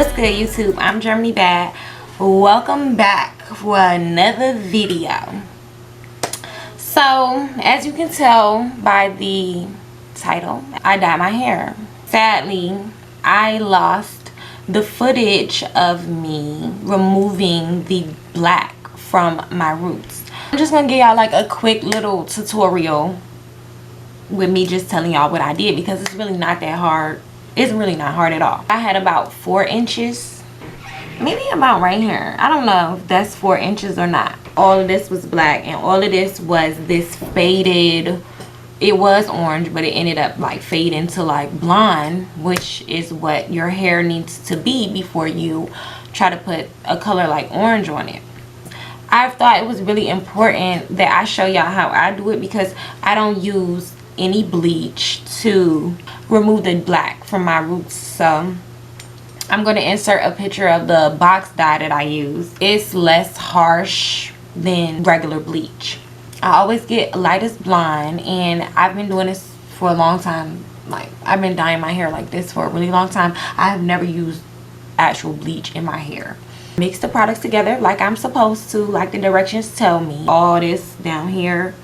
What's good, YouTube? I'm Germanybadd. Welcome back for another video. So, as you can tell by the title, I dyed my hair. Sadly, I lost the footage of me removing the black from my roots. I'm just gonna give y'all like a quick little tutorial with me just telling y'all what I did, because it's really not that hard. It's really not hard at all. I had about 4 inches, maybe about right here. I don't know if that's 4 inches or not. All of this was black, and all of this was this faded, it was orange, but it ended up like fading to like blonde, which is what your hair needs to be before you try to put a color like orange on it. I thought it was really important that I show y'all how I do it, because I don't use any bleach to remove the black from my roots. So I'm going to insert a picture of the box dye that I use. It's less harsh than regular bleach. I always get lightest blonde, and I've been doing this for a long time. Like, I've been dyeing my hair like this for a really long time. I have never used actual bleach in my hair. Mix the products together like I'm supposed to, like the directions tell me. All this down here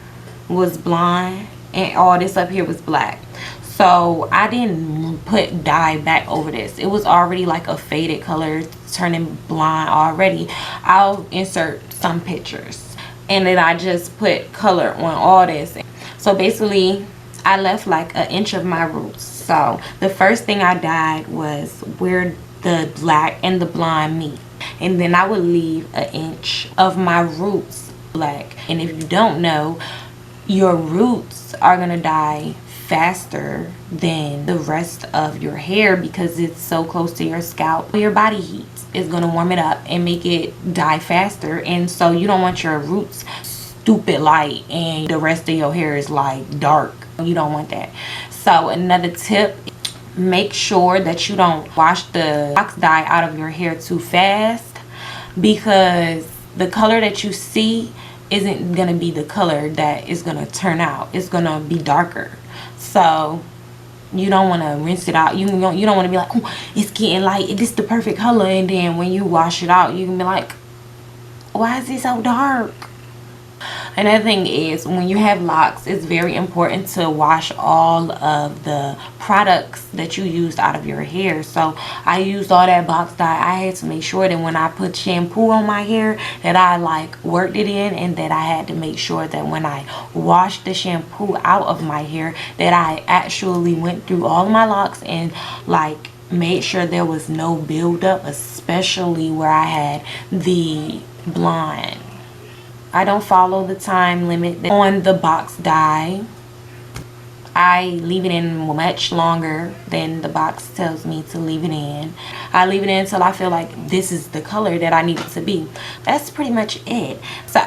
was blonde and all this up here was black. So I didn't put dye back over this. It was already like a faded color, turning blonde already. I'll insert some pictures, and then I just put color on all this. So basically I left like an inch of my roots. So the first thing I dyed was where the black and the blonde meet, and then I would leave an inch of my roots black. And if you don't know, your roots are gonna dye faster than the rest of your hair because it's so close to your scalp. Your body heat is gonna warm it up and make it dye faster, and so you don't want your roots stupid light and the rest of your hair is like dark. You don't want that. So another tip, make sure that you don't wash the box dye out of your hair too fast, because the color that you see isn't gonna be the color that is gonna turn out. It's gonna be darker. So you don't want to rinse it out. You don't want to be like, oh, it's getting light, this is the perfect color, and then when you wash it out you can be like, why is it so dark? Another thing is, when you have locks, it's very important to wash all of the products that you used out of your hair. So I used all that box dye. I had to make sure that when I put shampoo on my hair that I like worked it in, and that I had to make sure that when I washed the shampoo out of my hair that I actually went through all of my locks and like made sure there was no buildup, especially where I had the blonde. I don't follow the time limit on the box dye. I leave it in much longer than the box tells me to leave it in. I leave it in until I feel like this is the color that I need it to be. That's pretty much it. So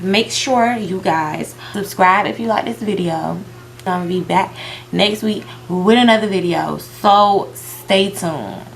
make sure you guys subscribe if you like this video. I'm gonna be back next week with another video, so stay tuned.